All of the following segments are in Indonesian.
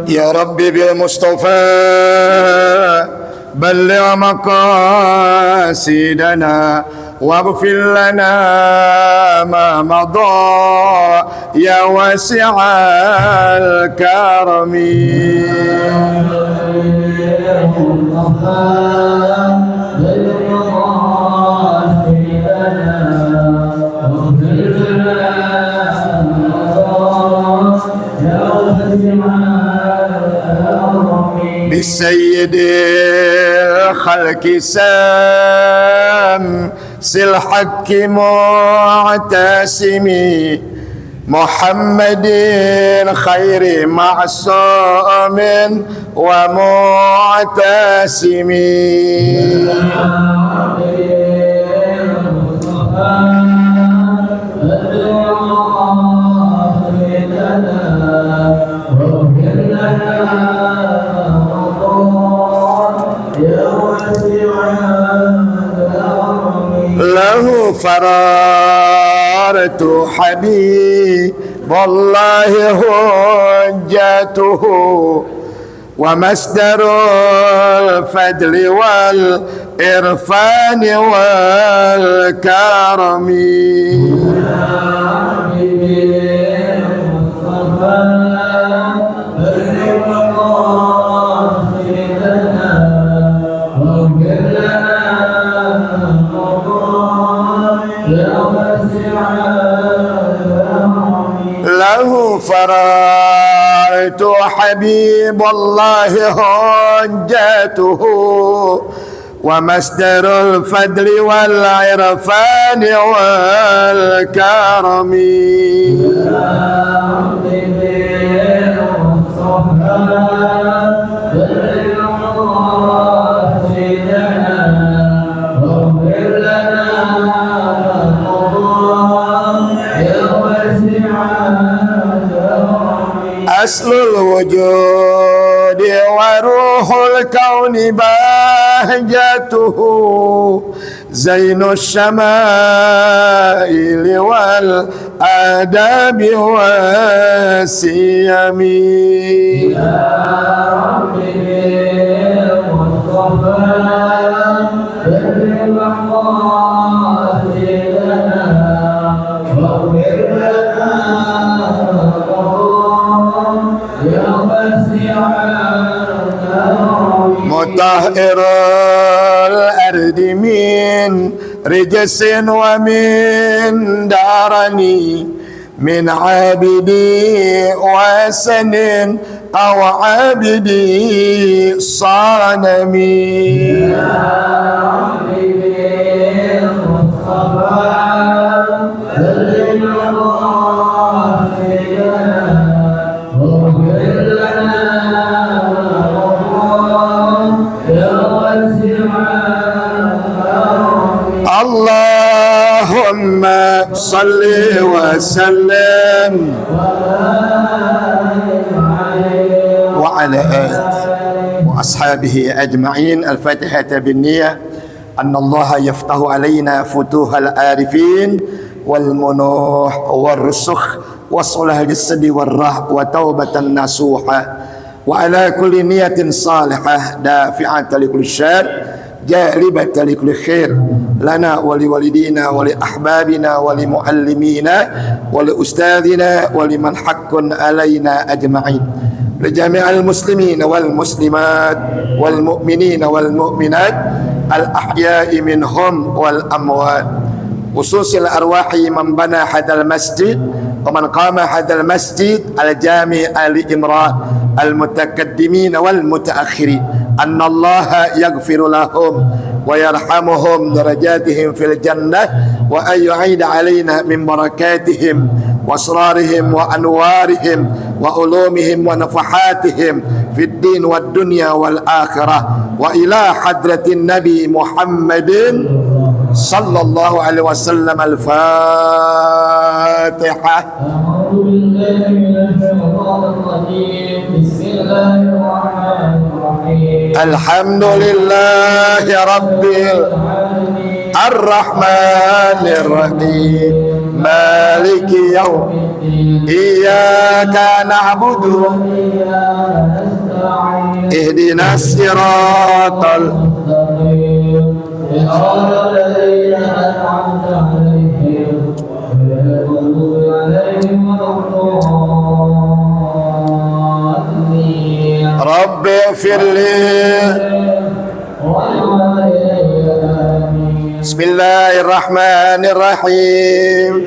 يا ربي بالمصطفى بلغ مقاصدنا واغفر لنا ما مضى يا واسع الكرم. بالسيد الخلق سامس الحق معتسمي محمد خير معصوم ومعتسم. له فرارة حبيب والله حجته ومصدر الفضل والإرفان والكرم. له فرارة حبيب الله حجته ومصدر الفضل والعرفان والكرم. أصل الوجود وروح الكون بهجته زين الشمائل والآداب والسيم. يا ربي مطهر الأرض من رجس ومن دارني من عابدي وسن أو عابدي صنمي. اللهم صل وسلم وعلى آله وأصحابه أجمعين. الفاتحة بالنية. أن الله يفتح علينا فتوح العارفين والمنوح والرسخ والصلاح الجسد والروح وتوبة نصوحة وعلى كل نية صالحة دافعة لكل شر جالبة لكل خير لنا ولوالدينا ولأحبابنا ولمعلمينا ولأستاذنا ولمن حق علينا أجمعين. لجميع المسلمين والمسلمات والمؤمنين والمؤمنات الأحياء منهم والأموات. خصوص الأرواح من بنى هذا المسجد ومن قام هذا المسجد الجامع آل عمران المتقدمين والمتأخرين أن الله يغفر لهم ويرحمهم درجاتهم في الجنة وأن يعيد علينا من بركاتهم وأسرارهم وأنوارهم وعلومهم ونفحاتهم في الدين والدنيا والآخرة وإلى حضرة النبي محمد صلى الله عليه وسلم. الفاتحة. أعوذ بالله من الشيطان الرجيم. بسم الله الرحمن الرحيم. الحمد لله رب العالمين الرحمن الرحيم مالك maliki yaum. Iyyaka na'budu ihdinas siratal Rabbi firli. Bismillahirrahmanirrahim.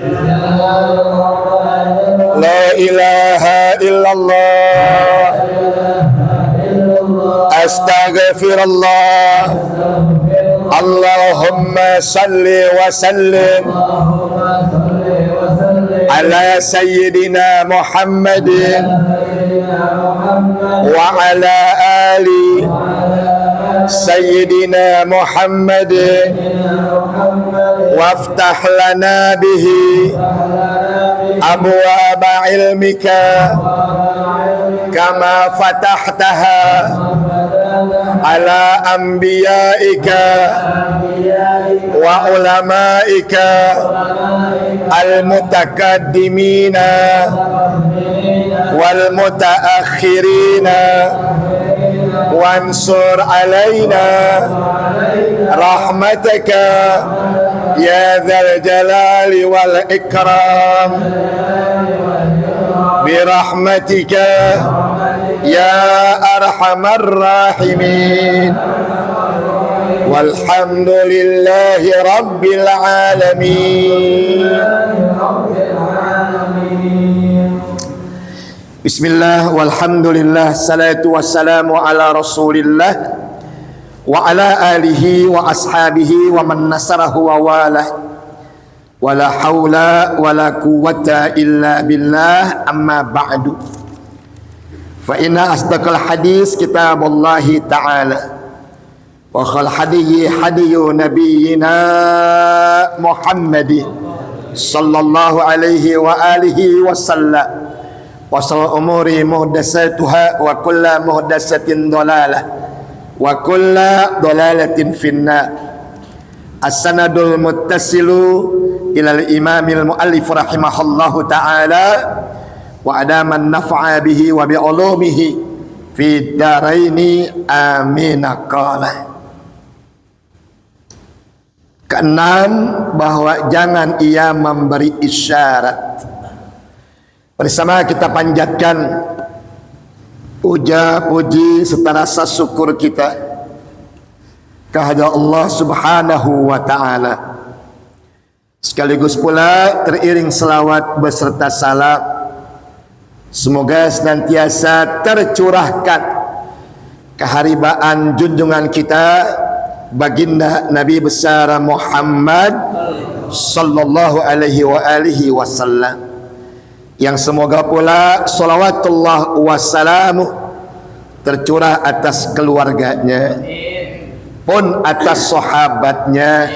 La ilaha illallah. Astaghfirullah. Allahumma salli wa sallim ala sayyidina Muhammadin wa ala ali sayyidina Muhammadin waftah lana bihi abwaaba ilmika kama fatahtaha ala anbiyaika wa ulamaika al-mutaqaddimina wal mutaakhirina wansur alaina rahmataka ya dzal jalali wal ikram birahmatika ya arhamar rahimin. Walhamdulillahi rabbil alamin. Bismillah, walhamdulillah, salatu wassalamu ala rasulillah wa ala alihi wa ashabihi wa man nasarahu wa walah. Wala hawla wala quwwata illa billah, amma ba'du. Fa inna asdaqal hadis kitabullahi ta'ala wa khal hadiyi hadiyu nabiyyina Muhammadin sallallahu alaihi wa alihi wa sallam. Wa sal umuri muhdasatuha wa kullu muhdasatin dalalah wa kullu dalalatin finnar. As-sanadul muttasilu ilal imamil muallif rahimahullahu ta'ala wa adaman naf'a bihi wa bi ulumihi fi daraini amin. Qala. Keenam, bahwa jangan ia memberi isyarat. Bersama kita panjatkan puja-puji serta rasa syukur kita kehadirat Allah Subhanahu wa ta'ala. Sekaligus pula teriring selawat beserta salam, semoga senantiasa tercurahkan keharibaan junjungan kita baginda Nabi besar Muhammad sallallahu alaihi wa alihi wasallam, yang semoga pula salawatullah wassalamu tercurah atas keluarganya pun atas sahabatnya,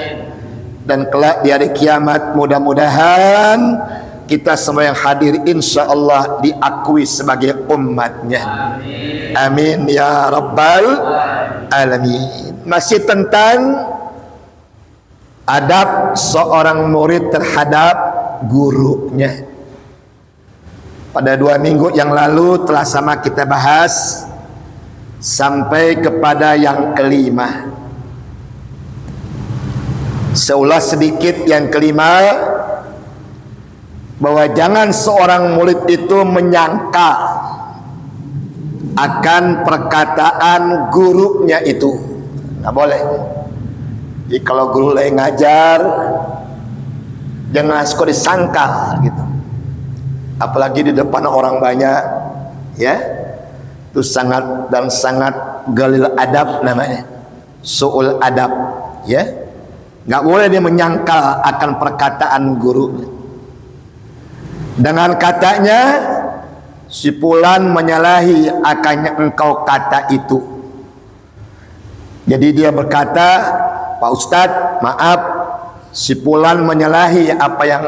dan kelak di hari kiamat mudah-mudahan kita semua yang hadir insya-Allah diakui sebagai umatnya. Amin ya rabbal alamin. Masih tentang adab seorang murid terhadap gurunya. Pada 2 minggu yang lalu telah sama kita bahas sampai kepada yang kelima. Seulas sedikit yang kelima, bahwa jangan seorang murid itu menyangka akan perkataan gurunya itu. Nggak boleh. Jadi kalau guru lagi ngajar, jangan suka disangka gitu. Apalagi di depan orang banyak, ya. Itu sangat dan sangat galil adab namanya. Su'ul adab, ya. Nggak boleh dia menyangkal akan perkataan gurunya. Dengan katanya, si fulan menyalahi akannya engkau kata itu. Jadi dia berkata, Pak Ustadz, maaf, si fulan menyalahi apa yang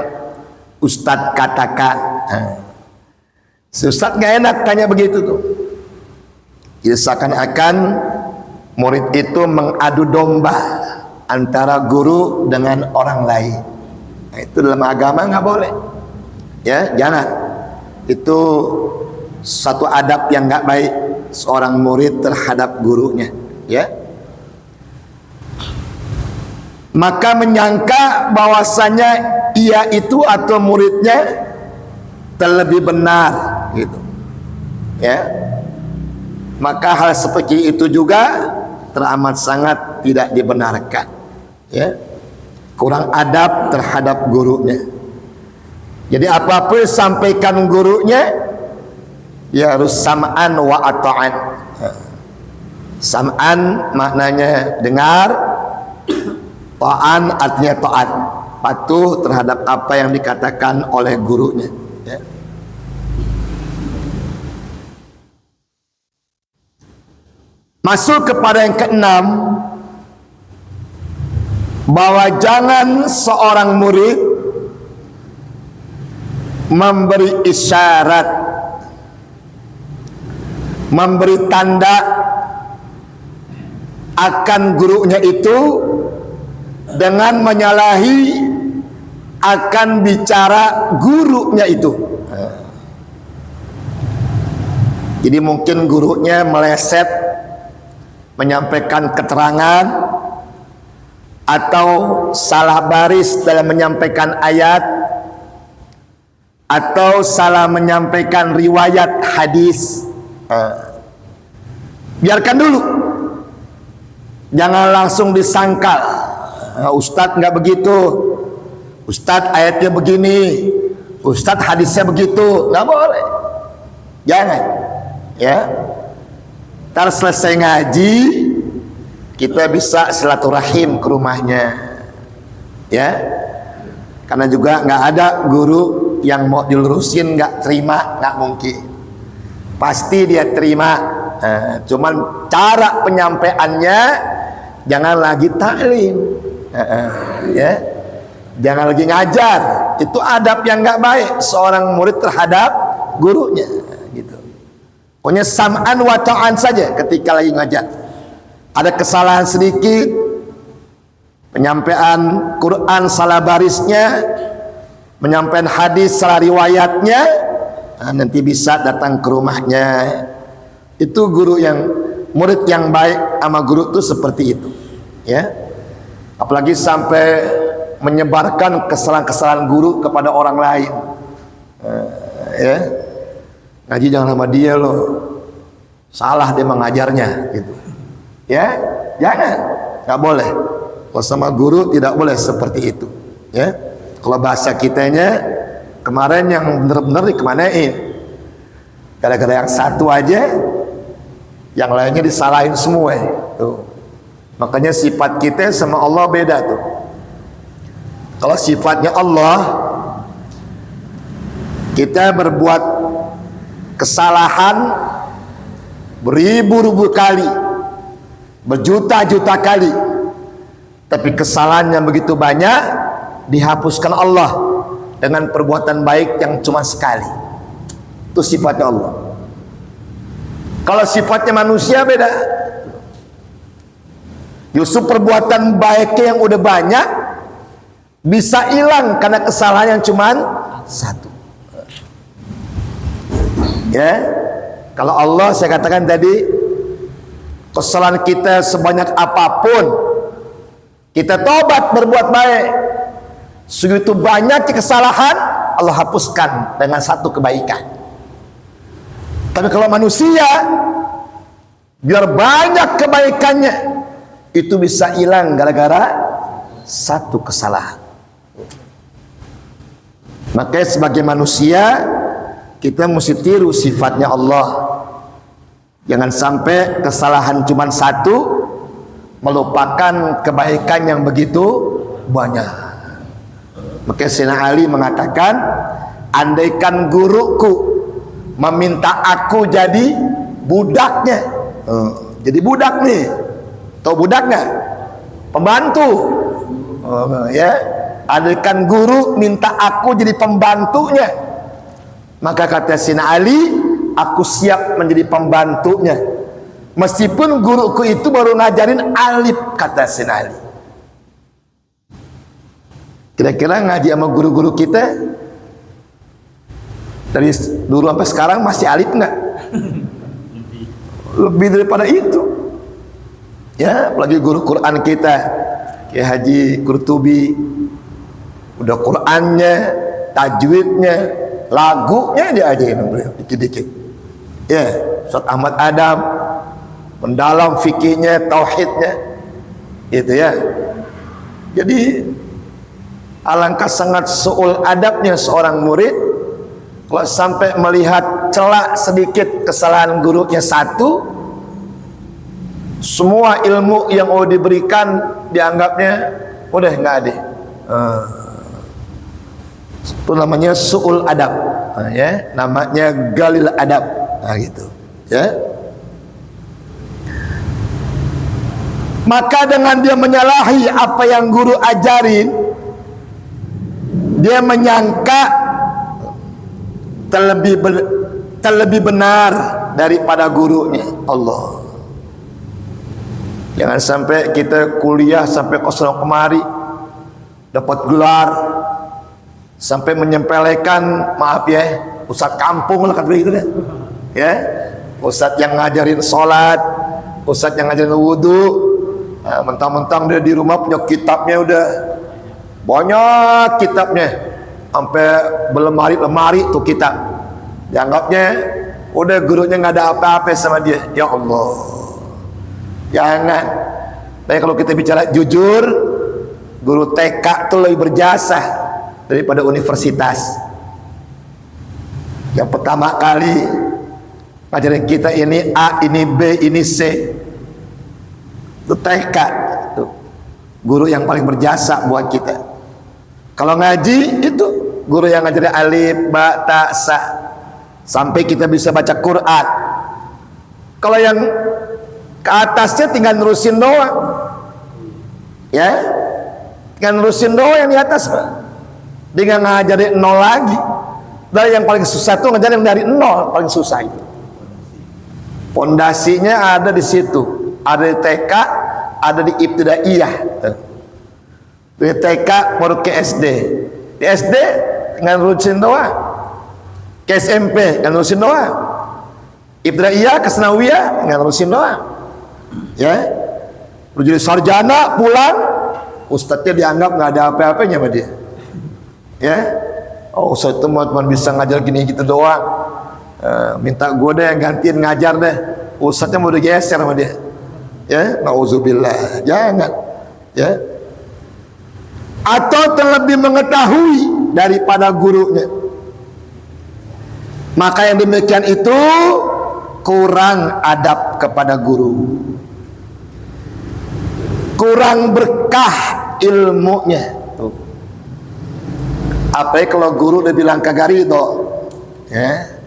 Ustadz katakan. Si Ustadz nggak enak tanya begitu tuh. Ya, seakan-akan murid itu mengadu domba antara guru dengan orang lain. Nah, itu dalam agama nggak boleh. Ya, jangan. Itu satu adab yang nggak baik seorang murid terhadap gurunya, ya. Maka menyangka bahwasanya ia itu atau muridnya terlebih benar, gitu, ya. Maka hal seperti itu juga teramat sangat tidak dibenarkan, ya. Kurang adab terhadap gurunya. Jadi apapun sampaikan gurunya, ya harus sam'an wa ata'an. Sam'an maknanya dengar, ta'an artinya taat, patuh terhadap apa yang dikatakan oleh gurunya, ya. Masuk kepada yang keenam, bahwa jangan seorang murid memberi isyarat, memberi tanda akan gurunya itu dengan menyalahi akan bicara gurunya itu. Jadi mungkin gurunya meleset menyampaikan keterangan atau salah baris dalam menyampaikan ayat atau salah menyampaikan riwayat hadis. Biarkan dulu, jangan langsung disangkal. Ustadz nggak begitu, Ustadz ayatnya begini, Ustadz hadisnya begitu, nggak boleh, jangan, ya. Ntar selesai ngaji kita bisa silaturahim ke rumahnya, ya. Karena juga nggak ada guru yang mau dilurusin nggak terima, nggak mungkin, pasti dia terima. Cuman cara penyampaiannya jangan lagi taklim, ya, jangan lagi ngajar. Itu adab yang nggak baik seorang murid terhadap gurunya, gitu. Pokoknya sam'an wa ta'an saja ketika lagi ngajar. Ada kesalahan sedikit, penyampaian Quran salah barisnya, menyampaikan hadis salah riwayatnya, nanti bisa datang ke rumahnya. Itu guru yang, murid yang baik sama guru itu seperti itu, ya. Apalagi sampai menyebarkan kesalahan-kesalahan guru kepada orang lain, ya. Ngaji jangan sama dia loh, salah dia mengajarnya, gitu, ya. Jangan, nggak boleh. Kalau sama guru tidak boleh seperti itu, ya. Kalau bahasa kitanya kemarin yang benar-benar dikemanain, gara-gara yang satu aja yang lainnya disalahin semua, tuh. Makanya sifat kita sama Allah beda tuh. Kalau sifatnya Allah, kita berbuat kesalahan beribu-ribu kali, berjuta-juta kali, tapi kesalahan yang begitu banyak dihapuskan Allah dengan perbuatan baik yang cuma sekali. Itu sifatnya Allah. Kalau sifatnya manusia beda. Justru perbuatan baiknya yang udah banyak bisa hilang karena kesalahan yang cuma satu. Ya, kalau Allah, saya katakan tadi, kesalahan kita sebanyak apapun, kita tobat berbuat baik, segitu banyak kesalahan Allah hapuskan dengan satu kebaikan. Tapi kalau manusia, biar banyak kebaikannya, itu bisa hilang gara-gara satu kesalahan. Makanya sebagai manusia kita mesti tiru sifatnya Allah. Jangan sampai kesalahan cuma satu melupakan kebaikan yang begitu banyak. Maka Sayyidina Ali mengatakan, andaikan guruku meminta aku jadi budaknya, jadi budak nih, tahu budak nggak? Pembantu, ya. Andaikan guru minta aku jadi pembantunya, maka kata Sayyidina Ali, aku siap menjadi pembantunya, meskipun guruku itu baru ngajarin alif, kata Sayyidina Ali. Kira-kira ngaji sama guru-guru kita Dari dulu sampai sekarang masih alif nggak? Lebih daripada itu. Ya, apalagi guru Quran kita, Kiai Haji Qurtubi, udah Qurannya, tajwidnya, lagunya dia ajain beliau dikit-dikit. Ya, Ustaz Ahmad Adam mendalam fikihnya, tauhidnya, itu ya. Jadi alangkah sangat su'ul adabnya seorang murid kalau sampai melihat celah sedikit kesalahan gurunya satu, semua ilmu yang mau diberikan dianggapnya udah nggak ada. Itu namanya su'ul adab, ya, namanya galil adab, gitu, ya. Maka dengan dia menyalahi apa yang guru ajarin, dia menyangka terlebih benar daripada gurunya. Allah, jangan sampai kita kuliah sampai kosong kemari dapat gelar sampai menyempelekan, maaf ya, ustadz kampung lah kata begitu deh, ya, ustadz yang ngajarin sholat, ustadz yang ngajarin wudhu, mentang-mentang dia di rumah punya kitabnya udah banyak kitabnya, sampai berlemari-lemari tuh kitab, dianggapnya udah gurunya nggak ada apa-apa sama dia. Ya Allah, jangan. Tapi kalau kita bicara jujur, guru TK tuh lebih berjasa daripada universitas. Yang pertama kali ngajarin kita ini A, ini B, ini C, itu TK tuh guru yang paling berjasa buat kita. Kalau ngaji itu guru yang ngajarin alif, ba, ta, sa, sampai kita bisa baca Quran. Kalau yang ke atasnya tinggal nerusin doang, ya, tinggal nerusin doang yang di atas, Pak. Dia nggak ngajarin nol lagi. Dan yang paling susah tuh ngajarin dari nol, paling susah itu. Pondasinya ada di situ, ada di TK, ada di ibtidaiyah. Di TK baru ke SD, di SD tinggal nerusin doang, ke SMP tinggal nerusin doang, ibtidaiyah ke sanawiyah tinggal nerusin doang, ya. Udah jadi sarjana pulang, ustadznya dianggap nggak ada apa-apanya sama dia, ya. Oh, ustadz itu cuma bisa ngajar gini gitu doang, minta gue deh yang gantiin ngajar deh, ustadznya mau digeser sama dia, ya. Nauzubillah, jangan, ya. Atau terlebih mengetahui daripada gurunya, maka yang demikian itu kurang adab kepada guru, kurang berkah ilmunya. Tuh. Apalagi kalau guru udah bilang kagak ridho, ya,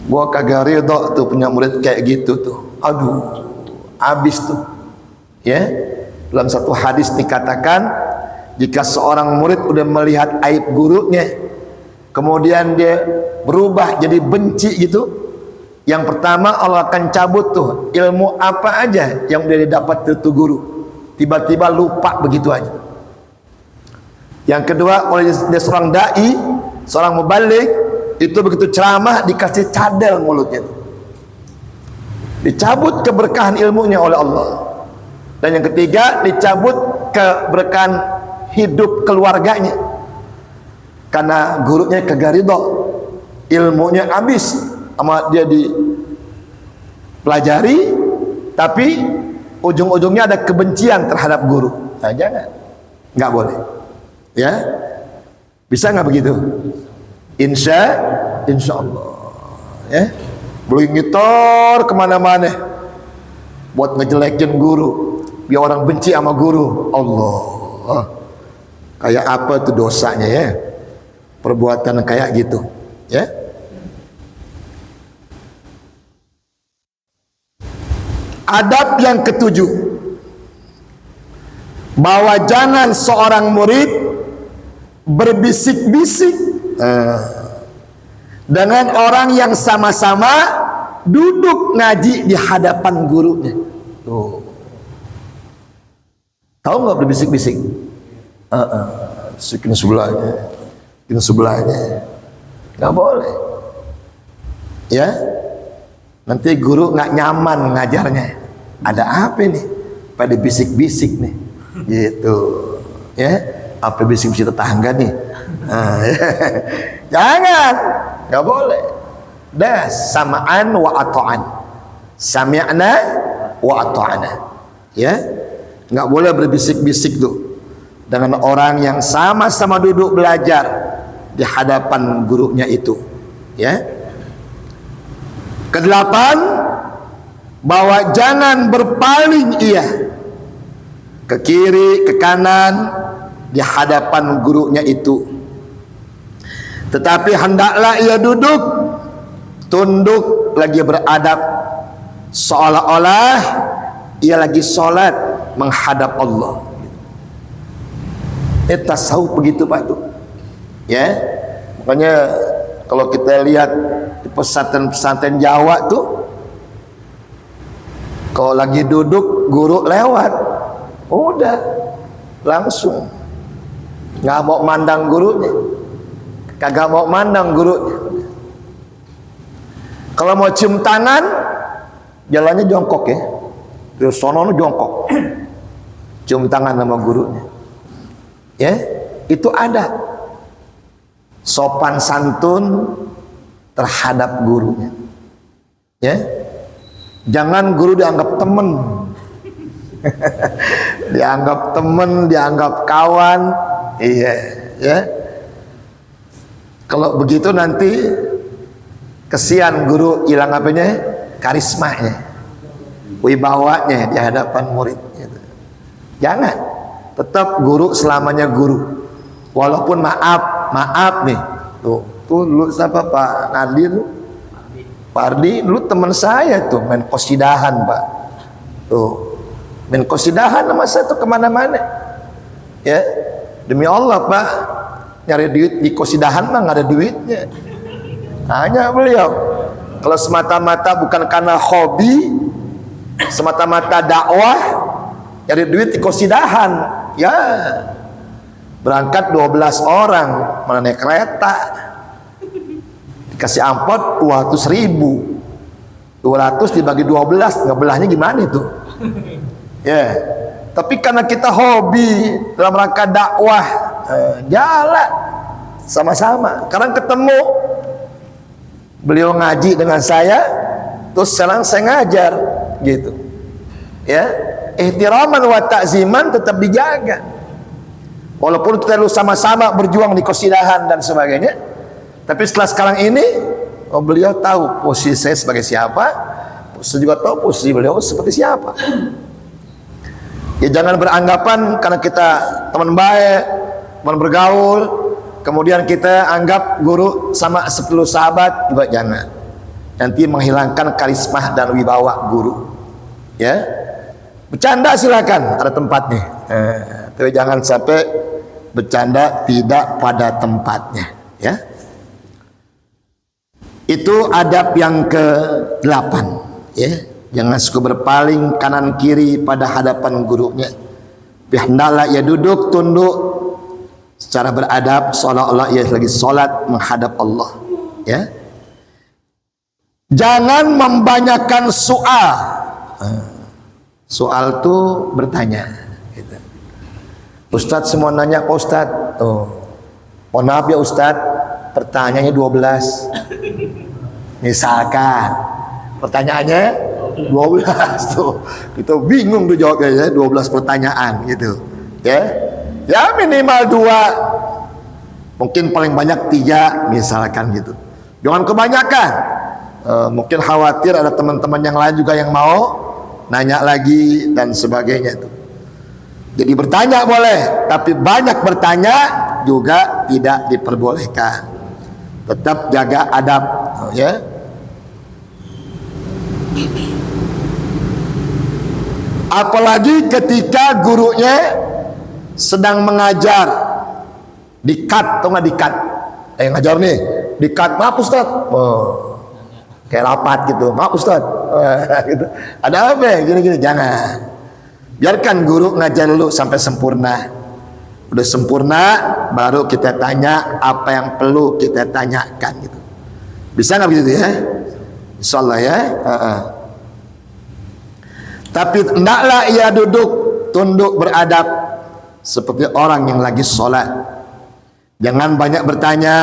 gua kagak ridho tuh punya murid kayak gitu tuh, aduh, habis tuh, ya. Dalam satu hadis dikatakan, jika seorang murid udah melihat aib gurunya, kemudian dia berubah jadi benci gitu, yang pertama Allah akan cabut tuh ilmu apa aja yang udah didapat dari guru, tiba-tiba lupa begitu aja. Yang kedua, oleh dia seorang dai, seorang mubaligh, itu begitu ceramah dikasih cadel mulutnya, dicabut keberkahan ilmunya oleh Allah. Dan yang ketiga, dicabut keberkahan hidup keluarganya karena gurunya kagak ridho, ilmunya habis sama dia dipelajari, tapi ujung-ujungnya ada kebencian terhadap guru. Nah, jangan, nggak boleh, ya. Bisa nggak begitu? Insya Allah, ya. Belum ngitor kemana-mana buat ngejelekin guru, biar orang benci sama guru. Allah, kayak apa tuh dosanya, ya, perbuatan kayak gitu, ya. Adab yang ketujuh, bahwa jangan seorang murid berbisik-bisik dengan orang yang sama-sama duduk ngaji di hadapan gurunya. Tuh, tahu nggak berbisik-bisik? Bikin sebelahnya, nggak boleh. Ya, nanti guru nggak nyaman ngajarnya. Ada apa nih? Pada bisik-bisik nih, gitu. Ya, apa bisik-bisik tetangga nih? Jangan, nggak boleh. Dah samaan wa ata'an, sami'na wa ata'na. Ya, nggak boleh berbisik-bisik tuh dengan orang yang sama-sama duduk belajar di hadapan gurunya itu. Ya. Kedelapan, bahwa jangan berpaling ia ke kiri ke kanan di hadapan gurunya itu, tetapi hendaklah ia duduk tunduk lagi beradab, seolah-olah ia lagi sholat menghadap Allah. Tasawuf begitu Pak tuh. Ya, makanya kalau kita lihat di pesantren-pesantren Jawa tuh, kalau lagi duduk guru lewat, udah langsung nggak mau mandang gurunya, kagak mau mandang gurunya. Kalau mau cium tangan, jalannya jongkok ya, terus sono jongkok, cium tangan sama gurunya. Ya, itu ada sopan santun terhadap gurunya. Ya, jangan guru dianggap temen, dianggap temen, dianggap kawan. Iya, ya. Kalau begitu nanti kesian guru hilang apanya? Karismanya, wibawanya di hadapan murid. Jangan, tetap guru selamanya guru. Walaupun maaf nih, tuh lu siapa Pak Nadir? Pak Ardi, lu teman saya tuh, main kosidahan Pak. Tuh, main kosidahan sama saya tuh kemana-mana. Ya, demi Allah Pak, nyari duit di kosidahan mah nggak ada duitnya. Hanya beliau, kalau semata-mata bukan karena hobi, semata-mata dakwah, nyari duit di kosidahan, ya berangkat 12 orang, mana naik kereta, dikasih ampot 200.000, 200 dibagi 12, ngebelahnya gimana itu? Ya, tapi karena kita hobi dalam rangka dakwah, jalan sama-sama. Sekarang ketemu, beliau ngaji dengan saya, terus sekarang saya ngajar, gitu. Ya, ihtiraman wa ta'ziman tetap dijaga. Walaupun kita sama-sama berjuang di kosidahan dan sebagainya, tapi setelah sekarang ini, beliau tahu posisi saya sebagai siapa, saya juga tahu posisi beliau seperti siapa. Ya, jangan beranggapan karena kita teman baik, teman bergaul, kemudian kita anggap guru sama seperti sahabat, juga jangan. Nanti menghilangkan karisma dan wibawa guru. Ya, bercanda silakan, ada tempatnya. Tapi jangan sampai bercanda tidak pada tempatnya. Ya, itu adab yang ke-8. Ya, jangan suka berpaling kanan kiri pada hadapan gurunya. Hendaklah ia duduk tunduk secara beradab, seolah-olah ia lagi sholat menghadap Allah. Ya, jangan membanyakan soal. Soal tuh bertanya. Gitu. Ustadz semua nanya Pak Ustadz. Mohon maaf ya Ustadz, pertanyaannya 12. Misalkan pertanyaannya 12 tuh, kita bingung tuh jawabnya ya, 12 pertanyaan gitu. Ya minimal 2, mungkin paling banyak 3 misalkan gitu. Jangan kebanyakan. Mungkin khawatir ada teman-teman yang lain juga yang mau nanya lagi dan sebagainya itu. Jadi bertanya boleh, tapi banyak bertanya juga tidak diperbolehkan. Tetap jaga adab, ya. Apalagi ketika gurunya sedang mengajar, di-cut atau nggak di-cut? Yang ngajar nih, di-cut, maaf Ustaz. Kayak rapat gitu, maaf Ustaz. Gitu. Ada apa? Gini-gini, jangan. Biarkan guru ngajar dulu sampai sempurna. Udah sempurna, baru kita tanya apa yang perlu kita tanyakan gitu. Bisa nggak begitu ya? Insyaallah ya. Tapi hendaklah ia duduk tunduk beradab seperti orang yang lagi sholat. Jangan banyak bertanya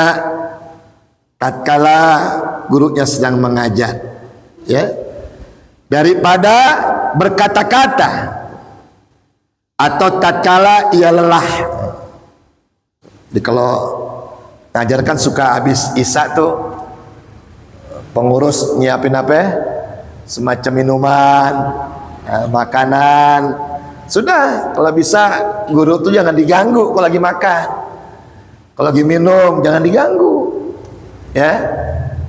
tatkala gurunya sedang mengajar, ya, daripada berkata-kata atau tatkala ia lelah. Jadi kalau ngajarkan suka habis isya tuh pengurus nyiapin apa ya? Semacam minuman, makanan. Sudah, kalau bisa guru tuh jangan diganggu kalau lagi makan, kalau lagi minum jangan diganggu, ya.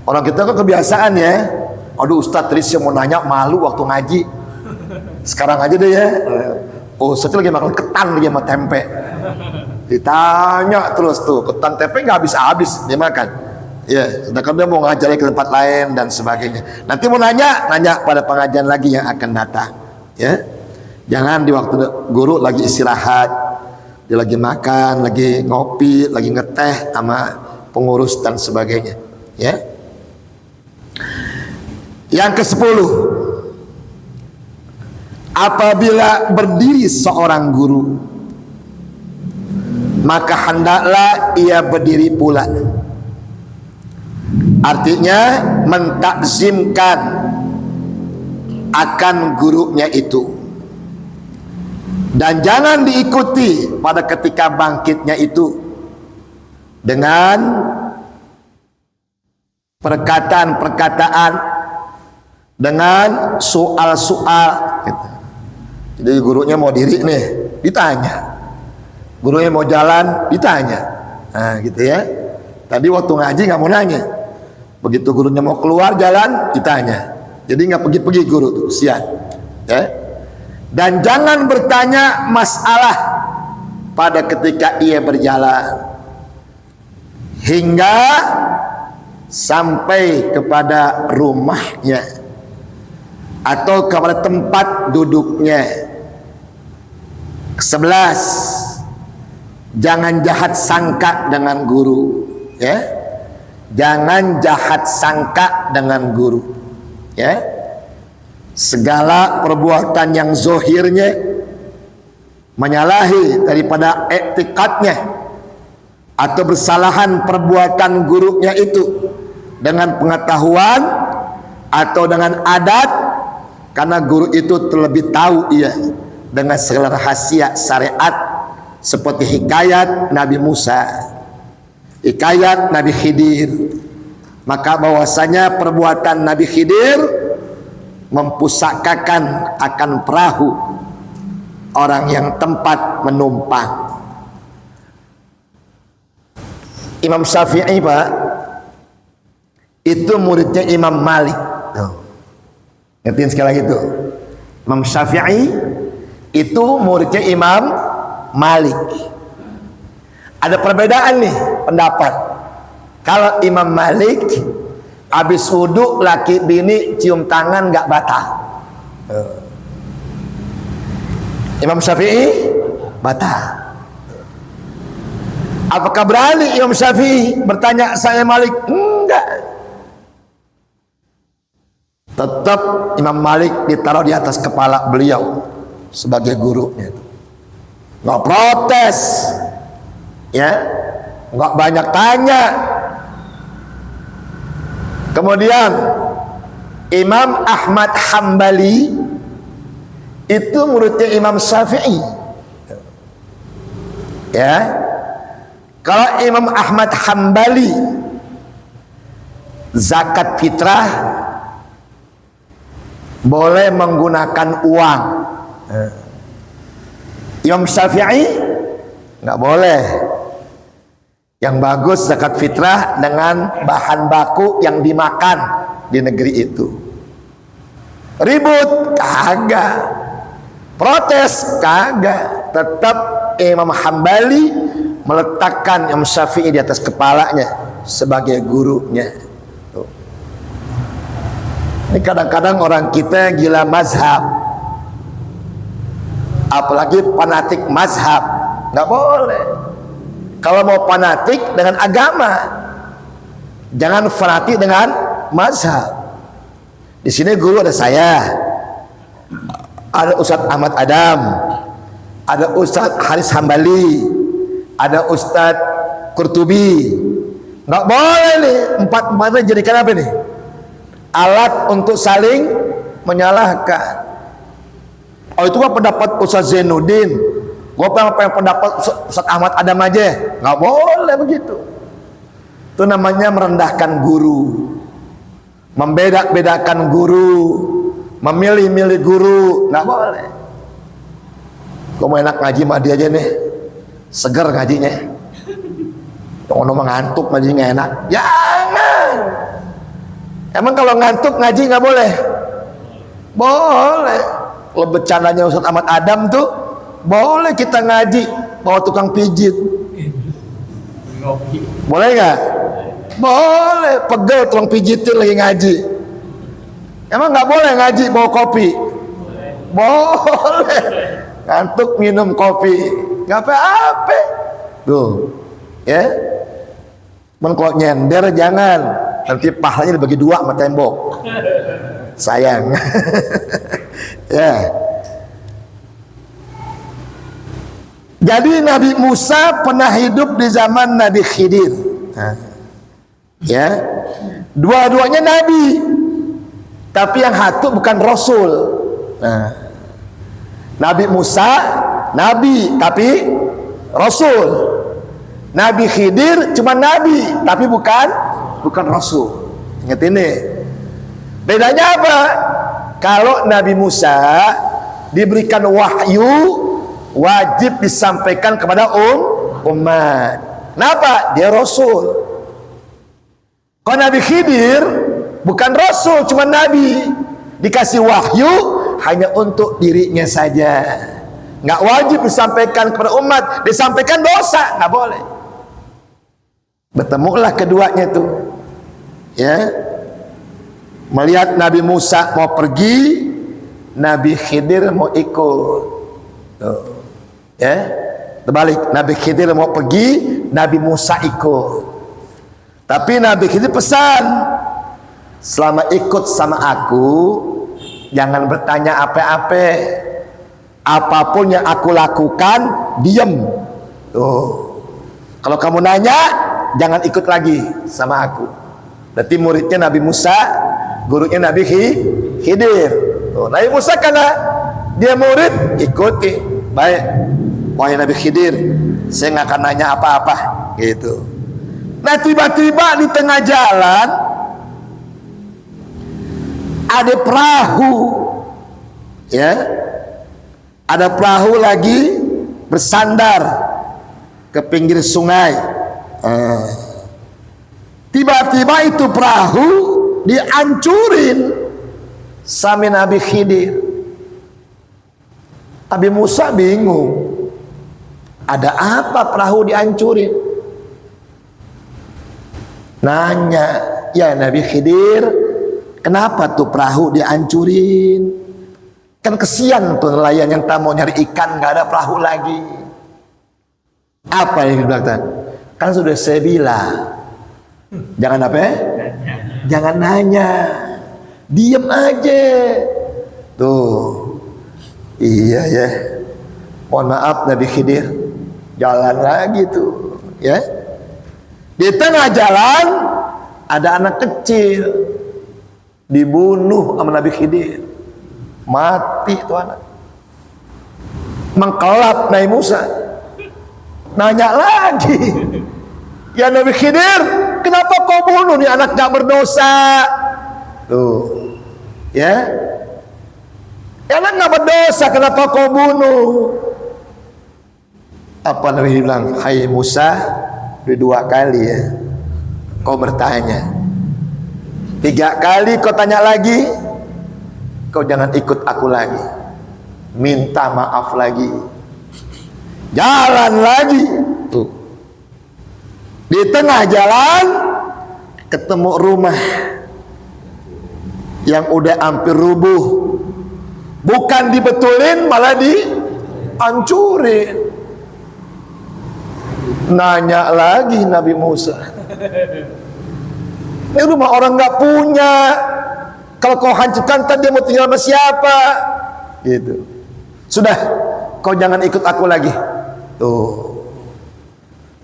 Orang kita kan kebiasaan ya, aduh Ustadz tadi saya mau nanya malu waktu ngaji, sekarang aja deh ya. Oh, saya lagi makan ketan lagi sama tempe, ditanya terus tuh ketan tempe nggak habis-habis dia makan, ya. Sedangkan dia mau ngajar ke tempat lain dan sebagainya. Nanti mau nanya pada pengajian lagi yang akan datang, ya. Jangan di waktu guru lagi istirahat, dia lagi makan, lagi ngopi, lagi ngeteh sama pengurus dan sebagainya, ya. Yang ke-10, apabila berdiri seorang guru, maka hendaklah ia berdiri pula. Artinya mentakzimkan akan gurunya itu, dan jangan diikuti pada ketika bangkitnya itu dengan perkataan-perkataan, dengan soal-soal gitu. Jadi gurunya mau diri nih ditanya, gurunya mau jalan ditanya, nah gitu ya. Tadi waktu ngaji nggak mau nanya, begitu gurunya mau keluar jalan ditanya. Jadi nggak pergi-pergi guru tuh, sian, ya. Dan jangan bertanya masalah pada ketika ia berjalan hingga sampai kepada rumahnya atau kepada tempat duduknya. 11, jangan jahat sangka dengan guru, ya. Jangan jahat sangka dengan guru, ya. Segala perbuatan yang zohirnya menyalahi daripada etikatnya atau bersalahan perbuatan gurunya itu dengan pengetahuan atau dengan adat, karena guru itu terlebih tahu ia dengan segala rahasia syariat, seperti hikayat Nabi Musa, hikayat Nabi Khidir. Maka bahwasanya perbuatan Nabi Khidir mempusakakan akan perahu orang yang tempat menumpang. Imam Syafi'i, Pak, itu muridnya Imam Malik. Ngertiin sekali lagi itu. Imam Syafi'i itu muridnya Imam Malik. Ada perbedaan nih pendapat. Kalau Imam Malik habis wudhu laki bini cium tangan nggak batal. Imam Syafi'i batal. Apakah berani Imam Syafi'i bertanya saya Malik? Enggak. Tetap Imam Malik ditaruh di atas kepala beliau sebagai gurunya. Nggak protes, ya, nggak banyak tanya. Kemudian Imam Ahmad Hambali itu muridnya Imam Syafi'i, ya. Kalau Imam Ahmad Hambali zakat fitrah boleh menggunakan uang, Imam Syafi'i nggak boleh. Yang bagus zakat fitrah dengan bahan baku yang dimakan di negeri itu. Ribut kagak, protes kagak, tetap Imam Hambali meletakkan Imam Syafi'i di atas kepalanya sebagai gurunya. Tuh. Ini kadang-kadang orang kita gila mazhab, apalagi fanatik mazhab, nggak boleh. Kalau mau fanatik dengan agama, jangan fanatik dengan mazhab. Di sini guru ada saya, ada Ustadz Ahmad Adam, ada Ustadz Haris Hambali, ada Ustadz Qurtubi. Nggak boleh nih empat-empatnya jadikan apa nih? Alat untuk saling menyalahkan. Oh itu kan pendapat Ustadz Zainuddin, gue pengen pendapat Ustadz Ahmad Adam aja. Nggak boleh begitu. Itu namanya merendahkan guru, membeda-bedakan guru, memilih-milih guru. Nggak boleh. Gue mau enak ngaji sama dia aja nih, seger ngajinya. Ngomong ngantuk ngaji nggak enak. Jangan. Emang kalau ngantuk ngaji nggak boleh? Boleh. Kalau bercandanya Ustadz Ahmad Adam tuh boleh kita ngaji bawa tukang pijit. Boleh nggak? Boleh. Pegel tukang pijitin lagi ngaji. Emang nggak boleh ngaji bawa kopi? Boleh. Ngantuk minum kopi, nggak apa-apa. Tuh, ya. Men kalau nyender jangan, nanti pahalanya dibagi dua sama tembok. Sayang. Ya. Jadi Nabi Musa pernah hidup di zaman Nabi Khidir. Nah, ya. Dua-duanya nabi. Tapi yang satu bukan rasul. Nah, Nabi Musa nabi tapi rasul. Nabi Khidir cuma nabi tapi bukan rasul. Ingat ini. Bedanya apa? Kalau Nabi Musa diberikan wahyu, wajib disampaikan kepada umat. Kenapa? Dia rasul. Kalau Nabi Khidir bukan rasul, cuma nabi, dikasih wahyu hanya untuk dirinya saja. Nggak wajib disampaikan kepada umat, disampaikan dosa, nggak boleh. Bertemulah keduanya tuh, ya. Melihat Nabi Musa mau pergi, Nabi Khidir mau ikut. Tuh. Ya, terbalik. Nabi Khidir mau pergi, Nabi Musa ikut. Tapi Nabi Khidir pesan, selama ikut sama aku, jangan bertanya apa-apa. Apapun yang aku lakukan, diam. Tuh. Kalau kamu nanya, jangan ikut lagi sama aku. Berarti muridnya Nabi Musa, gurunya Nabi Khidir. Tuh, Nabi Musa karena dia murid, ikuti. Baik, wahai Nabi Khidir, saya nggak akan nanya apa-apa, gitu. Nah tiba-tiba di tengah jalan ada perahu, ya, ada perahu lagi bersandar ke pinggir sungai. Tiba-tiba itu perahu dihancurin sama Nabi Khidir. Nabi Musa bingung, ada apa perahu dihancurin? Nanya, ya Nabi Khidir, kenapa tuh perahu dihancurin? Kan kesian tuh nelayan yang tak mau nyari ikan, nggak ada perahu lagi. Apa yang dibilang? Kan sudah saya bilang, jangan apa? Jangan nanya, diem aja. Tuh, iya ya. Mohon maaf Nabi Khidir, jalan lagi tuh, ya. Di tengah jalan ada anak kecil dibunuh sama Nabi Khidir, mati tuh anak. Mengkelap Nabi Musa, nanya lagi, ya Nabi Khidir, kenapa kau bunuh nih anak gak berdosa? Tuh, ya, anak gak berdosa, kenapa kau bunuh? Apa Nabi bilang? Hai Musa, dua kali ya kau bertanya, 3 kali kau tanya lagi, kau jangan ikut aku lagi, minta maaf lagi, jalan lagi. Tuh, di tengah jalan ketemu rumah yang udah hampir rubuh, bukan dibetulin malah dihancurin. Nanya lagi Nabi Musa, ini rumah orang nggak punya, kalau kau hancurkan tadi dia mau tinggal sama siapa? Gitu. Sudah, kau jangan ikut aku lagi. Tuh,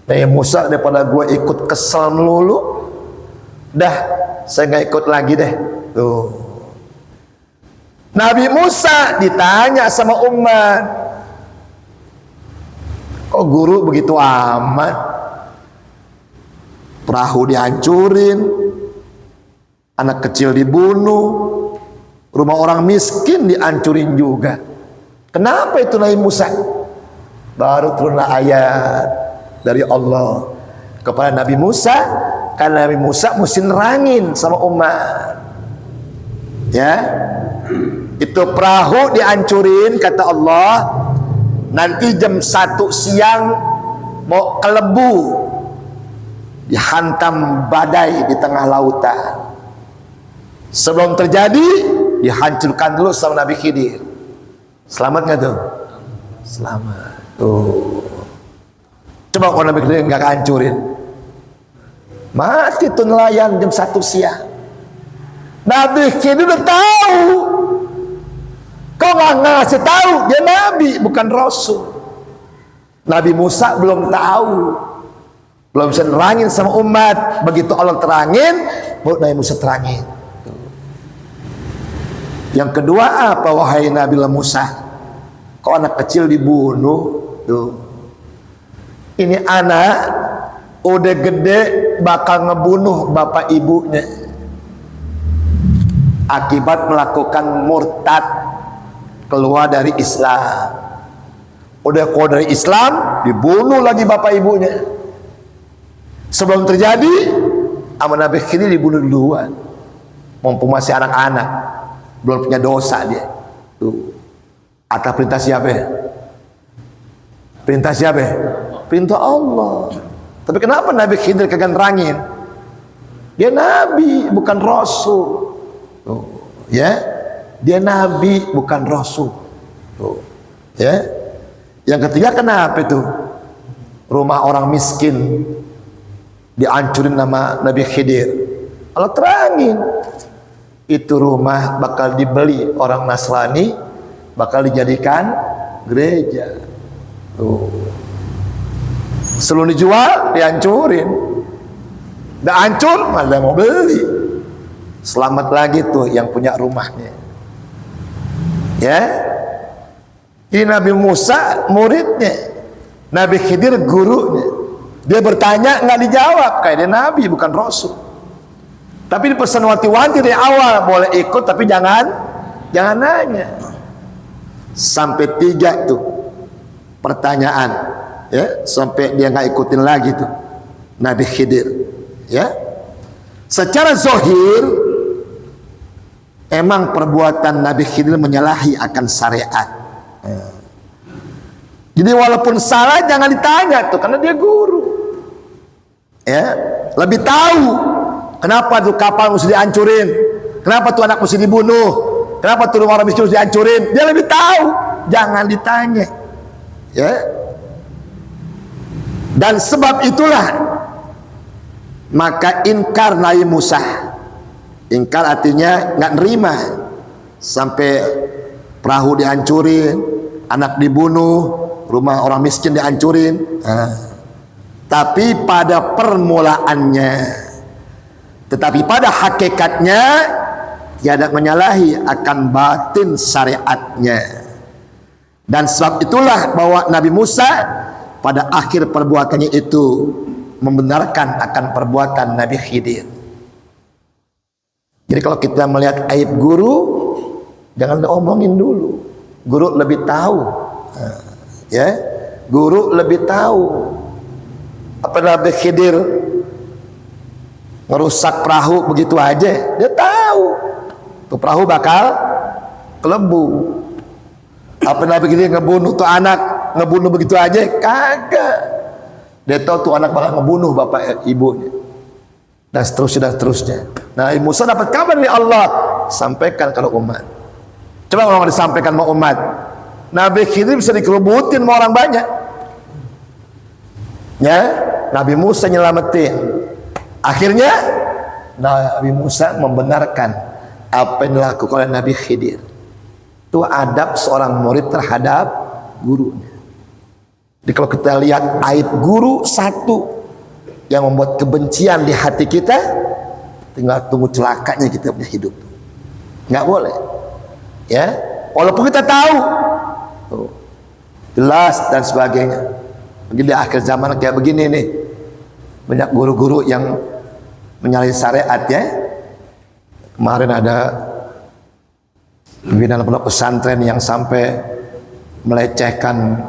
Nabi Musa, daripada gue ikut kesel melulu, dah saya nggak ikut lagi deh. Tuh, Nabi Musa ditanya sama umat, kok guru begitu amat? Perahu dihancurin, anak kecil dibunuh, rumah orang miskin dihancurin juga. Kenapa itu Nabi Musa? Baru turunlah ayat dari Allah kepada Nabi Musa, karena Nabi Musa mesti nerangin sama umat. Ya, itu perahu dihancurin kata Allah, nanti jam 1 siang mau kelebu, dihantam badai di tengah lautan. Sebelum terjadi, dihancurkan dulu sama Nabi Khidir. Selamat nggak tuh? Selamat. Tuh. Coba kalau Nabi Khidir nggak hancurin, mati tuh nelayan jam 1 siang. Nabi Khidir udah tahu. Kau nggak ngasih tahu, dia Nabi bukan Rasul. Nabi Musa belum tahu, belum bisa nerangin sama umat. Begitu Allah terangin, baru Nabi Musa terangin. Yang kedua apa, wahai Nabi Musa? Kau anak kecil dibunuh. Tuh, ini anak udah gede bakal ngebunuh bapak ibunya akibat melakukan murtad, keluar dari Islam. Udah keluar dari Islam, dibunuh lagi bapak ibunya. Sebelum terjadi, sama Nabi Khidir dibunuh duluan. Mumpung masih anak-anak, belum punya dosa dia. Tuh. Atas perintah siapa? Perintah siapa? Perintah Allah. Tapi kenapa Nabi Khidir kagak nerangin? Dia Nabi bukan Rasul. Tuh. Ya, dia Nabi bukan Rasul. Tuh. Ya. Yang ketiga kenapa itu? Rumah orang miskin dihancurin nama Nabi Khidir. Allah terangin, itu rumah bakal dibeli orang Nasrani, bakal dijadikan gereja. Tuh. Sebelum dijual, dihancurin. Udah hancur, malah mau beli. Selamat lagi tuh yang punya rumahnya. Ya. Ini Nabi Musa muridnya, Nabi Khidir gurunya. Dia bertanya nggak dijawab, kayak dia Nabi bukan Rasul. Tapi dipesan wanti-wanti dari awal, boleh ikut tapi jangan nanya. Sampai 3 tuh pertanyaan, ya, sampai dia nggak ikutin lagi tuh Nabi Khidir. Ya, secara zahir emang perbuatan Nabi Khidir menyalahi akan syariat. Jadi walaupun salah jangan ditanya tuh, karena dia guru. Ya, lebih tahu kenapa tuh kapal mesti dihancurin, kenapa tuh anak mesti dibunuh, kenapa tuh rumah orang miskin mesti dihancurin. Dia lebih tahu, jangan ditanya. Ya. Dan sebab itulah maka inkar Nabi Musa. Ingkar artinya nggak nerima sampai perahu dihancurin, anak dibunuh, rumah orang miskin dihancurin. Tapi pada permulaannya, tetapi pada hakikatnya tiada menyalahi akan batin syariatnya. Dan sebab itulah bahwa Nabi Musa pada akhir perbuatannya itu membenarkan akan perbuatan Nabi Khidir. Jadi kalau kita melihat aib guru, jangan diomongin dulu. Guru lebih tahu. Ya, guru lebih tahu. Apa Nabi Khidir ngerusak perahu begitu aja, dia tahu tuh perahu bakal kelebu. Apa Nabi Khidir ngebunuh tuh anak, ngebunuh begitu aja? Kagak. Dia tahu tuh anak bakal ngebunuh bapak ibunya, dan seterusnya. Nah, Musa dapat kabar dari Allah, sampaikan kalau umat. Coba kalau disampaikan sama umat, Nabi Khidir bisa dikerubutin sama orang banyak. Ya, Nabi Musa nyelamatin. Akhirnya Nabi Musa membenarkan apa yang dilakukan oleh Nabi Khidir. Itu adab seorang murid terhadap gurunya. Jadi kalau kita lihat aib guru satu yang membuat kebencian di hati kita, tinggal tunggu celakanya kita punya hidup. Nggak boleh, ya. Walaupun kita tahu, tuh, jelas dan sebagainya. Begini di akhir zaman kayak begini nih, banyak guru-guru yang menyalahi syariat ya. Kemarin ada pimpinan pondok pesantren yang sampai melecehkan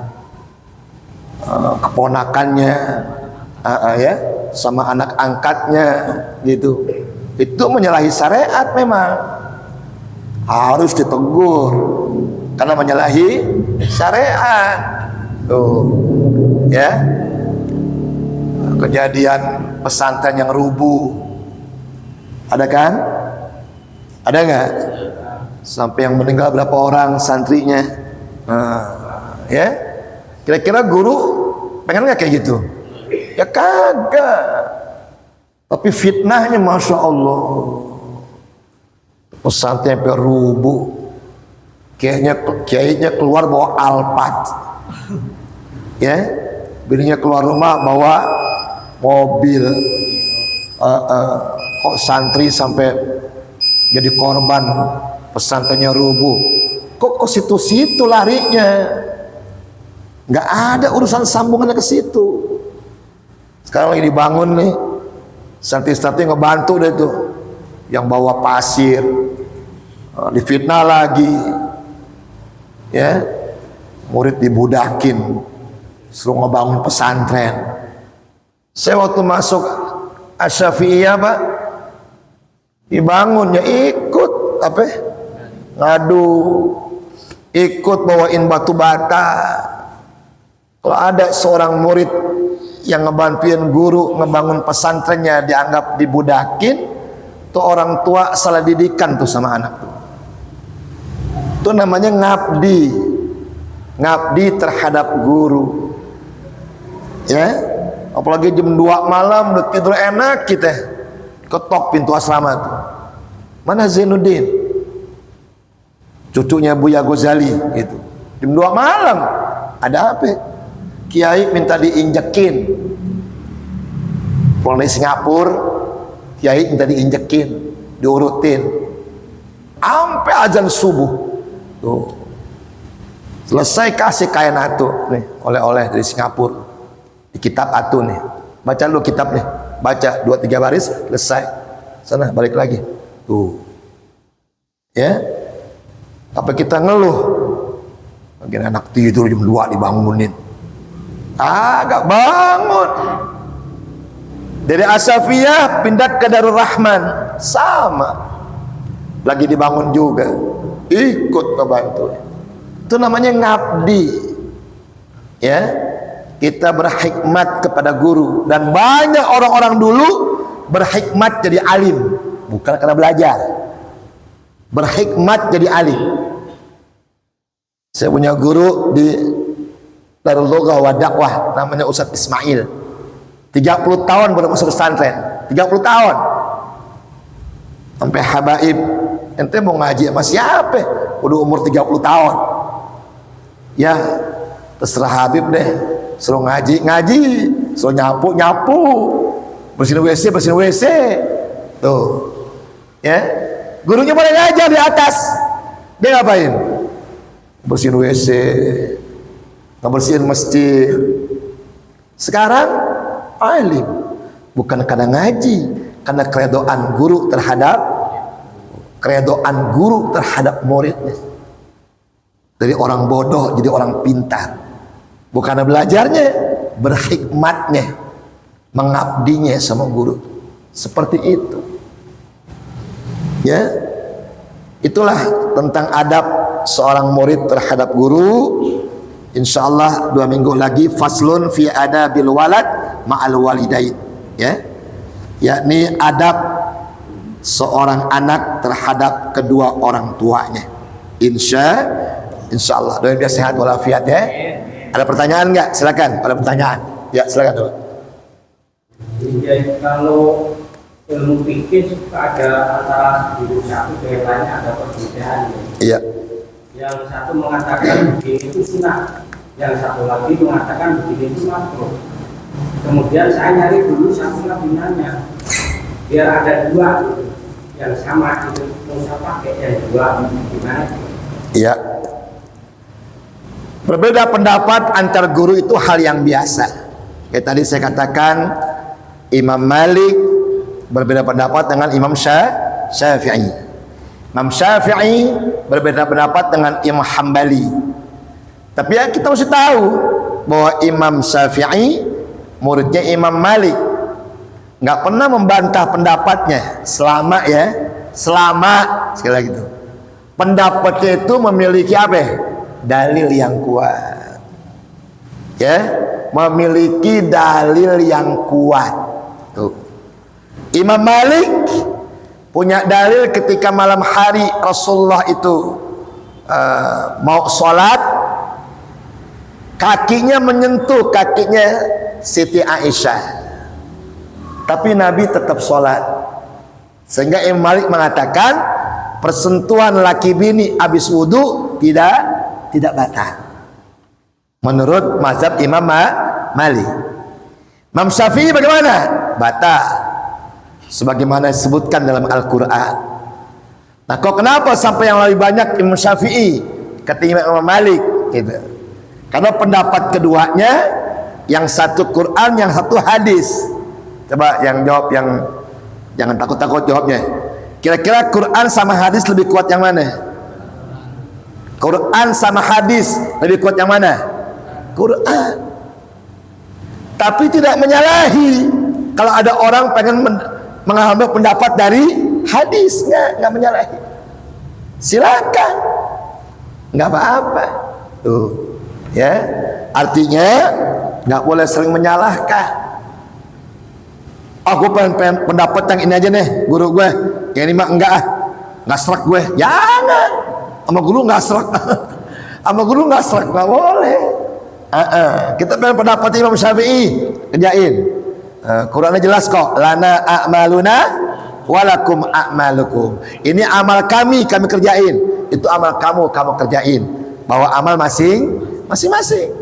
keponakannya, ya, sama anak angkatnya gitu. Itu menyalahi syariat, memang harus ditegur karena menyalahi syariat. Tuh, ya, kejadian pesantren yang rubuh ada kan? Ada nggak? Sampai yang meninggal berapa orang santrinya? Ya, kira-kira guru pengen nggak kayak gitu? Ya kagak. Tapi fitnahnya masya Allah, pesantren sampai rubuh, kiainya keluar bawa Alphard, ya, bininya keluar rumah bawa mobil. Kok santri sampai jadi korban pesantrennya rubuh? Kok ke situ-situ larinya? Nggak ada urusan sambungannya ke situ. Sekarang lagi dibangun nih, santri-santri ngebantu deh tuh, yang bawa pasir, difitnah lagi, ya, murid dibudakin, suruh ngebangun pesantren. Saya waktu masuk Asy-Syafi'iyah Pak, dibangun ya ikut apa? Ngadu, ikut bawain batu bata. Kalau ada seorang murid yang ngebantuin guru ngebangun pesantrennya dianggap dibudakin, tuh orang tua salah didikan tuh sama anak tuh. Itu namanya ngabdi, ngabdi terhadap guru. Ya, apalagi jam 2 malam udah tidur enak kita, ketok pintu asrama tuh. Mana Zainuddin? Cucunya Buya Ghazali itu. Jam 2 malam ada apa? Kiai minta diinjekin. Pulang dari Singapura, kiai minta diinjekin, diurutin sampai azan subuh. Tuh. Selesai kasih kain atu nih, oleh-oleh dari Singapura. Di kitab atu nih. Baca dulu kitab nih. Baca 2-3 baris, selesai. Sana balik lagi. Tuh. Ya. Apa kita ngeluh? Bagian anak tidur jam 2 dibangunin. Agak bangun. Dari Asy-Syafi'iyah pindah ke Darul Rahman, sama. Lagi dibangun juga, ikut ngebantu. Itu namanya ngabdi. Ya, kita berhikmat kepada guru, dan banyak orang-orang dulu berhikmat jadi alim, bukan karena belajar. Berhikmat jadi alim. Saya punya guru di Darul Lughah wa Dakwah, namanya Ustadz Ismail. 30 tahun baru masuk pesantren. 30 tahun. Sampai habaib, ente mau ngaji sama siapa? Udah umur 30 tahun. Ya, terserah Habib deh. Suruh ngaji, ngaji. Suruh nyapu, nyapu. Bersihin WC. Tuh. Ya. Gurunya boleh ngajar di atas. Dia ngapain? Bersihin WC. Ngebersihin masjid. Sekarang alim, bukan karena ngaji, karena keredoan guru terhadap muridnya. Dari orang bodoh jadi orang pintar, bukan karena belajarnya, berhikmatnya, mengabdinya sama guru. Seperti itu. Ya, itulah tentang adab seorang murid terhadap guru. Insyaallah 2 minggu lagi faslun fi adabil walad ma'al walidain, ya, yakni adab seorang anak terhadap kedua orang tuanya. Insyaallah. Doain dia sehat walafiat ya. Ada pertanyaan nggak? Silakan. Ada pertanyaan. Ya, silakan dulu. Jadi kalau ilmu fikih suka ada antara guru satu dengan lainnya ada perbedaan. Iya. Yang satu mengatakan begini itu sunnah, yang satu lagi mengatakan begini itu makruh. Kemudian saya nyari dulu satu labinannya, biar ada dua gitu, yang sama itu mau saya pakai yang dua gimana? Iya. Berbeda pendapat antar guru itu hal yang biasa. Kayak tadi saya katakan Imam Malik berbeda pendapat dengan Imam Syafi'i. Imam Syafi'i berbeda pendapat dengan Imam Hambali. Tapi ya kita mesti tahu bahwa Imam Syafi'i muridnya Imam Malik, nggak pernah membantah pendapatnya selama sekali lagi itu pendapatnya itu memiliki apa? Dalil yang kuat, ya, memiliki dalil yang kuat. Tuh. Imam Malik punya dalil ketika malam hari Rasulullah itu mau sholat, kakinya menyentuh kakinya Siti Aisyah, tapi Nabi tetap sholat. Sehingga Imam Malik mengatakan persentuhan laki bini habis wudhu tidak batal menurut mazhab Imam Malik. Imam Syafi'i bagaimana? Batal sebagaimana disebutkan dalam Al-Quran. Nah, kok kenapa sampai yang lebih banyak Imam Syafi'i ketimbang Imam Malik gitu? Karena pendapat keduanya yang satu Quran, yang satu hadis. Coba yang jawab, yang jangan takut-takut jawabnya. Kira-kira Quran sama hadis lebih kuat yang mana? Quran sama hadis lebih kuat yang mana? Quran. Tapi tidak menyalahi kalau ada orang pengen mengambil pendapat dari hadis, nggak menyalahi. Silakan, nggak apa-apa. Tuh, ya. Artinya nggak boleh sering menyalahkan. Aku pengen pendapat yang ini aja nih, guru gue. Yang ini mah nggak serak gue. Jangan. Sama guru nggak serak, sama guru nggak serak, nggak boleh. Kita pengen pendapat Imam Syafi'i, kerjain. Qurannya jelas kok, lana a'maluna walakum a'malukum. Ini amal kami kerjain, itu amal kamu kerjain. Bahwa amal masing-masing.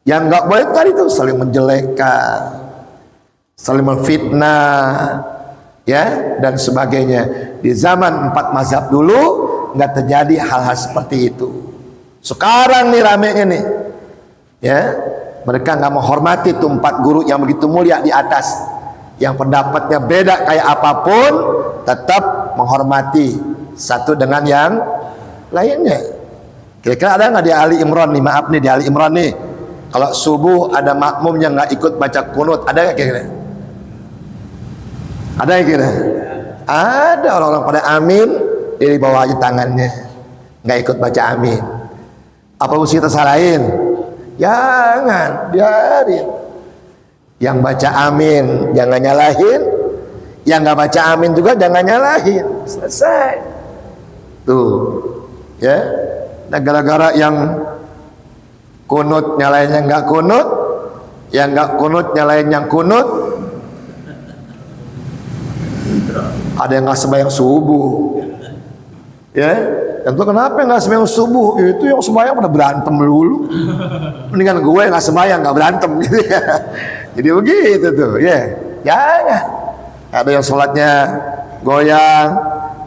Yang nggak boleh tadi itu saling menjelekkan, saling memfitnah, ya, dan sebagainya. Di zaman 4 mazhab dulu nggak terjadi hal-hal seperti itu. Sekarang nih ramenya nih, ya, mereka nggak menghormati tuh 4 guru yang begitu mulia di atas, yang pendapatnya beda kayak apapun tetap menghormati satu dengan yang lainnya. Kira-kira ada nggak di Ali Imran nih? Maaf nih, di Ali Imran nih, kalau subuh ada makmum yang nggak ikut baca kunut, ada nggak kira-kira? Ada yang kira? Ada orang-orang pada amin, dia di bawah aja tangannya, nggak ikut baca amin. Apa mesti kita salahin? Jangan, biarin. Yang baca amin jangan nyalahin, yang nggak baca amin juga jangan nyalahin. Selesai. Tuh, ya. Nah, gara-gara yang kunut nyalahin yang nggak kunut, yang nggak kunut nyalahin yang kunut. Ada yang nggak sembahyang subuh, ya. Tentu kenapa nggak sembahyang subuh? Itu yang sembahyang pada berantem dulu. Mendingan gue nggak sembahyang nggak berantem gitu ya. Jadi begitu tuh, ya. Jangan. Ada yang sholatnya goyang,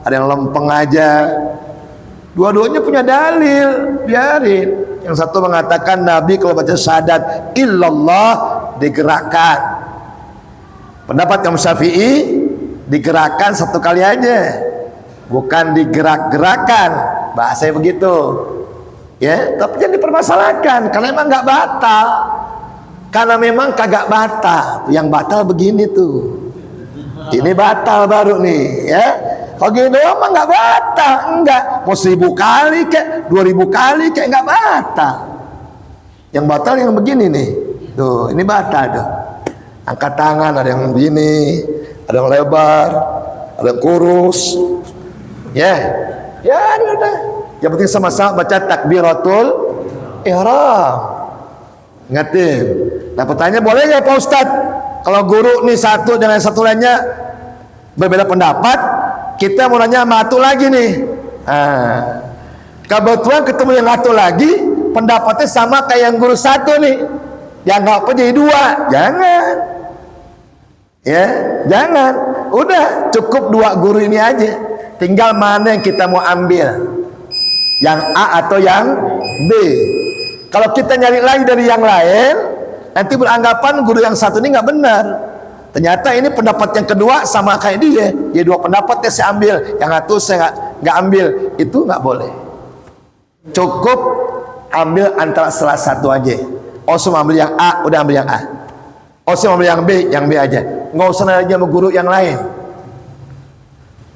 ada yang lempeng aja. Dua-duanya punya dalil, biarin. Yang satu mengatakan Nabi kalau baca syahadat illallah digerakkan. Pendapat Imam Syafi'i digerakkan satu kali aja, bukan digerak-gerakan, bahasanya begitu, ya. Tapi jangan dipermasalahkan, karena emang nggak batal, karena memang kagak batal. Yang batal begini tuh, ini batal baru nih, ya. Kalau gini doang mah nggak batal, enggak. Mau 1000 kali kek, 2000 kali kek nggak batal. Yang batal yang begini nih, tuh, ini batal tuh. Angkat tangan ada yang begini, ada yang lebar, ada yang kurus, ya, ya udah. Yang penting sama-sama baca takbiratul ihram. Ingatin, Nah pertanyaan, boleh nggak Pak Ustadz kalau guru nih satu dengan satu lainnya berbeda pendapat, kita mau nanya sama satu lagi nih. Kebetulan ketemu yang satu lagi pendapatnya sama kayak yang guru satu nih, yang nggak apa jadi dua, jangan. Ya, jangan. Udah cukup dua guru ini aja. Tinggal mana yang kita mau ambil, yang A atau yang B. Kalau kita nyari lagi dari yang lain, nanti beranggapan guru yang satu ini nggak benar. Ternyata ini pendapat yang kedua sama kayak dia. Dia dua pendapatnya saya ambil, yang satu saya nggak ambil. Itu nggak boleh. Cukup ambil antara salah satu aja. Oh semua ambil yang A, udah ambil yang A. Oh semua ambil yang B aja. Nggak usah nanya sama guru yang lain.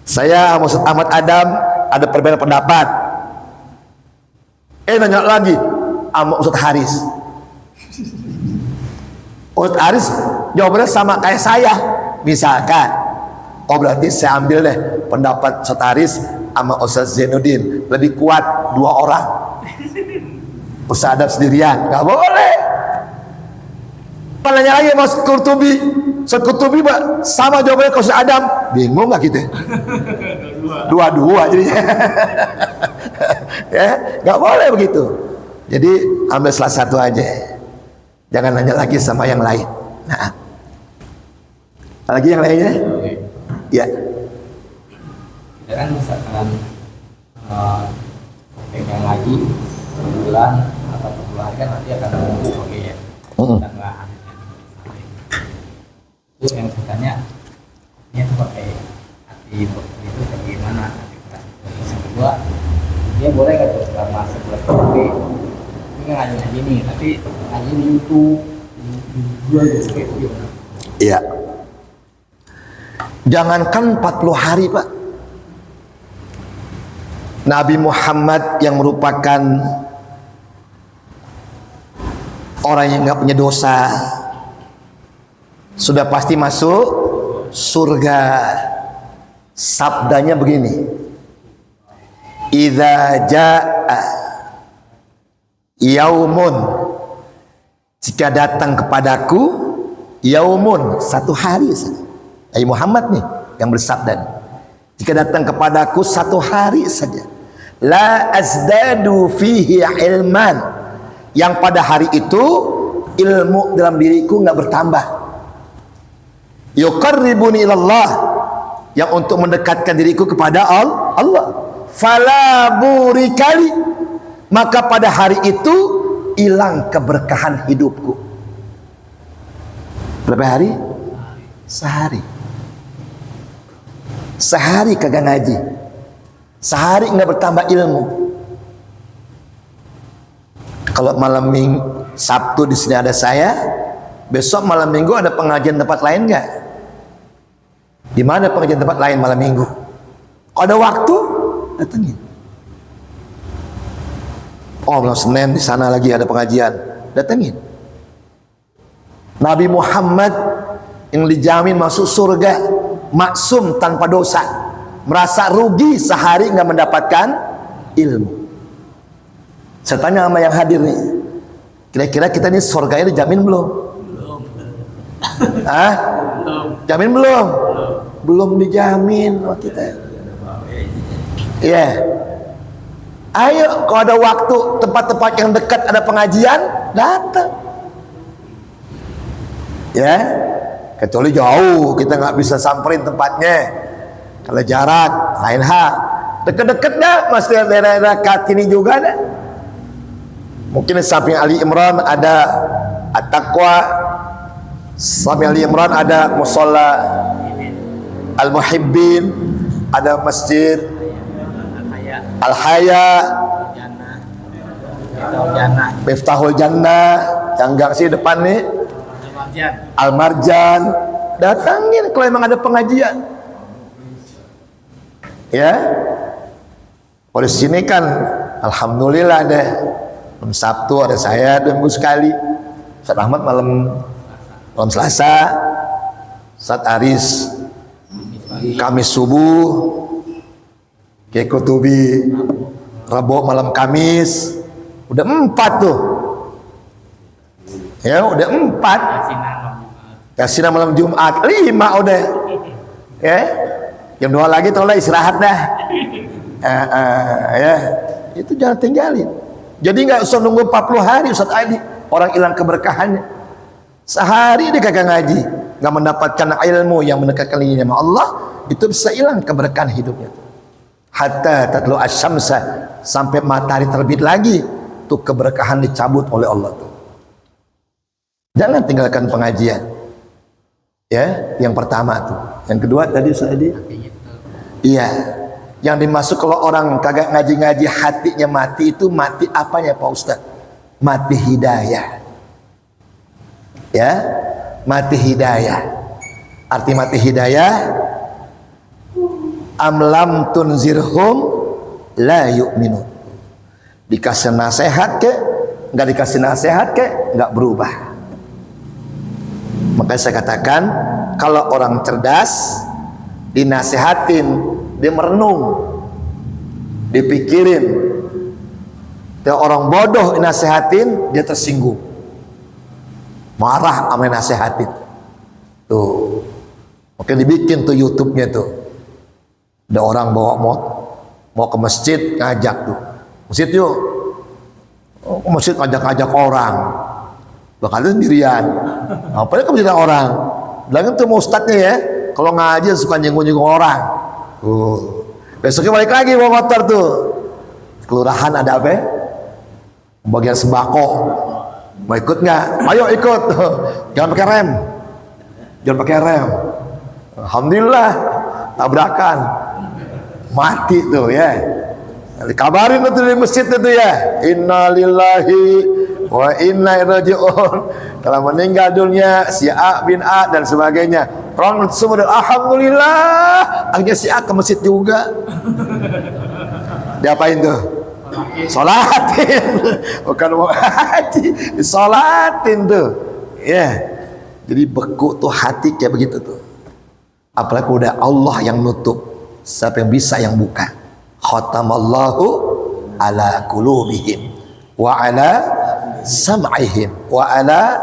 Saya sama Ustaz Ahmad Adam ada perbedaan pendapat. Nanya lagi sama Ustaz Haris. Ustaz Haris jawabannya sama kayak saya, misalkan. Oh berarti saya ambil deh pendapat Ustaz Haris sama Ustaz Zainuddin, lebih kuat dua orang. Ustaz Adam sendirian, nggak boleh. Nanya lagi Mas Qurtubi, Ustaz Qurtubi sama jawabannya ke Ustaz Adam, bingung nggak gitu? Dua-dua jadinya. Ya, nggak boleh begitu. Jadi ambil salah satu aja. Jangan nanya lagi sama yang lain. Nah, lagi yang lainnya? Ya. Kan misalkan pegang lagi sebulan atau 10 hari kan nanti akan menunggu, oke ya. Kita nggak itu yang katanya ini tuh pakai hati dokter itu bagaimana? Terus yang kedua, dia boleh nggak tuh selama sebulan oke? Ini ngaji nih, tapi ngaji di YouTube kayak gitu. Iya. Jangankan 40 hari Pak, Nabi Muhammad yang merupakan orang yang nggak punya dosa sudah pasti masuk surga. Sabdanya begini, idza jaa yaumun, jika datang kepadaku yaumun, satu hari. Nabi Muhammad nih yang bersabda, jika datang kepadaku satu hari saja, la azdadu fihi ilman, yang pada hari itu ilmu dalam diriku nggak bertambah, yuqarribuni ilallah, yang untuk mendekatkan diriku kepada Allah, fala burikali, maka pada hari itu hilang keberkahan hidupku. Berapa hari? Sehari kagak ngaji, sehari nggak bertambah ilmu. Kalau malam minggu Sabtu di sini ada saya, besok malam minggu ada pengajian tempat lain nggak? Di mana pengajian tempat lain malam minggu? Kalau ada waktu datangin. Oh malam Senin di sana lagi ada pengajian, datangin. Nabi Muhammad yang dijamin masuk surga, maksum tanpa dosa, merasa rugi sehari nggak mendapatkan ilmu. Saya tanya sama yang hadir nih, kira-kira kita ini surganya dijamin belum? Hah? Jamin belum? Belum dijamin sama kita. Iya. Ayo, kalau ada waktu, tempat-tempat yang dekat ada pengajian, datang. Ya. Kecuali jauh, kita nggak bisa samperin tempatnya. Kalau jarak, lain hal. Deket-deket dah, masih daerah-daerah kini juga ada. Mungkin di samping Ali Imran ada At-Taqwa, samping Ali Imran ada Musholla Al-Muhibbin, ada Masjid Al-Haya, Miftahul Jannah, yang gang sih depan nih Al-Marjan. Datangin kalau memang ada pengajian. Ya. Kalau di sini kan alhamdulillah deh. Malam Sabtu ada saya 2 minggu sekali. Ustaz Ahmad malam Selasa. Ustaz Aris Kamis subuh. Kiai Qurtubi Rabu malam Kamis. Udah 4 tuh. Ya udah 4. Yasinan malam Jumat 5 udah. Ya. Yang 2 lagi tolong istirahat dah. Ya. Itu jangan tinggalin. Jadi nggak usah nunggu 40 hari Ustaz Adi, orang hilang keberkahannya. Sehari dia kagak ngaji, nggak mendapatkan ilmu yang mendekatkan dirinya sama Allah, itu bisa hilang keberkahan hidupnya. Hatta tatlu asyamsa, sampai matahari terbit lagi, tuh keberkahan dicabut oleh Allah tuh. Jangan tinggalkan pengajian. Ya, yang pertama tuh. Yang kedua tadi Ustaz Adi. Iya. Yang dimaksud kalau orang kagak ngaji-ngaji hatinya mati, itu mati apanya Pak Ustaz? Mati hidayah. Ya, mati hidayah. Arti mati hidayah, amlam tunzirhum la yu'minun. Dikasih nasihat ke, nggak dikasih nasihat ke, nggak berubah. Makanya saya katakan, kalau orang cerdas dinasihatin, dia merenung, dipikirin. Kalau orang bodoh nasihatin, dia tersinggung, marah sama nasihatin. Tuh, mungkin dibikin tuh YouTube-nya tuh. Ada orang bawa mau ke masjid, ngajak tuh, masjid yuk. Oh, ke masjid ngajak-ngajak orang, bakal sendirian. Apa ya ke masjid orang? Bilangin tuh mau ustadznya ya, kalau ngaji suka nyinggung-nyinggung orang. Besoknya balik lagi bawa motor tuh. Kelurahan ada apa? Bagian sembako. Mau ikut nggak? Ayo ikut. Jangan pakai rem. Jangan pakai rem. Alhamdulillah tabrakan. Mati tuh ya. Dikabarin tuh di masjid itu ya. Innalillahi wa inna ilaihi raji'un. Telah meninggal dunia si A bin A dan sebagainya. Orang semua alhamdulillah, akhirnya si A ke masjid juga. Diapain tuh? Sholatin. Bukan mau haji, disolatin tuh. Ya. Jadi beku tuh hati kayak begitu tuh. Apalagi udah Allah yang nutup, siapa yang bisa yang buka? Khatamallahu ala qulubihim wa ala sam'ihim wa ala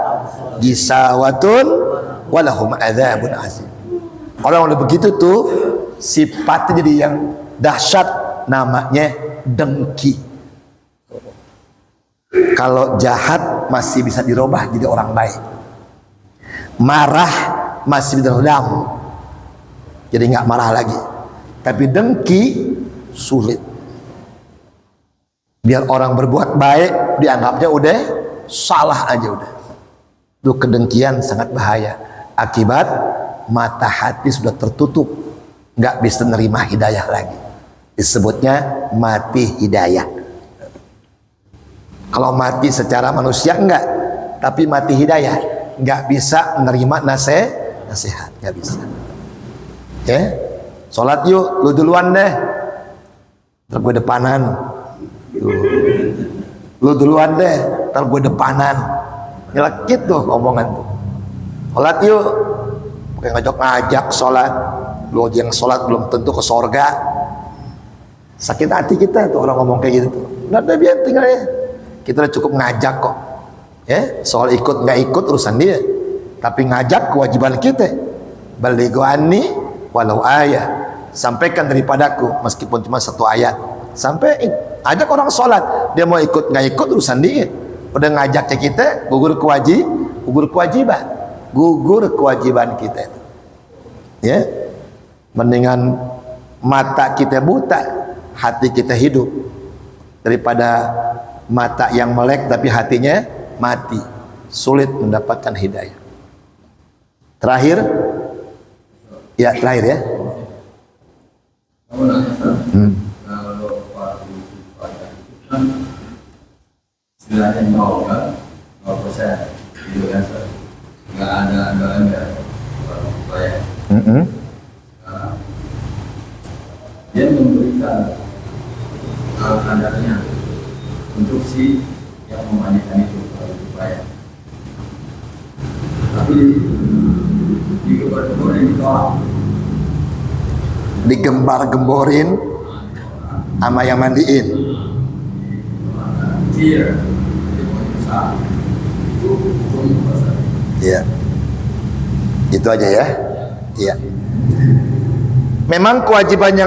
gisawatun walahum adzabun azim. Orang udah begitu tuh sifatnya jadi yang dahsyat, namanya dengki. Kalau jahat masih bisa dirubah jadi orang baik, marah masih diredam jadi nggak marah lagi, tapi dengki sulit. Biar orang berbuat baik dianggapnya udah salah aja udah. Itu kedengkian sangat bahaya. Akibat mata hati sudah tertutup, nggak bisa nerima hidayah lagi. Disebutnya mati hidayah. Kalau mati secara manusia enggak, tapi mati hidayah, nggak bisa menerima nasihat, nggak bisa. Ya, sholat yuk, lu duluan deh, ntar gue depanan. Lu duluan deh, ntar gue depanan. Nyelekit tuh omongan tuh. Sholat yuk, pakai ngajak sholat. Lu yang sholat belum tentu ke sorga. Sakit hati kita tuh orang ngomong kayak gitu tuh. Udah biar tinggal ya. Kita udah cukup ngajak kok. Ya, soal ikut nggak ikut urusan dia. Tapi ngajak kewajiban kita. Balighu anni walau ayat. Sampaikan daripadaku meskipun cuma 1 ayat. Sampaikan. Ajak orang sholat, dia mau ikut nggak ikut urusan dia. Udah ngajaknya kita, gugur kewajiban kita itu. Ya, mendingan mata kita buta, hati kita hidup, daripada mata yang melek tapi hatinya mati, sulit mendapatkan hidayah. Terakhir ya. Istilahnya 0% gitu kan, nggak ada upaya. Dia memberikan kadarnya untuk si yang memandikan itu upaya, tapi digembar-gemborin sama yang mandiin. Itu hukum Iya. Itu aja ya. Iya. Memang kewajiban yang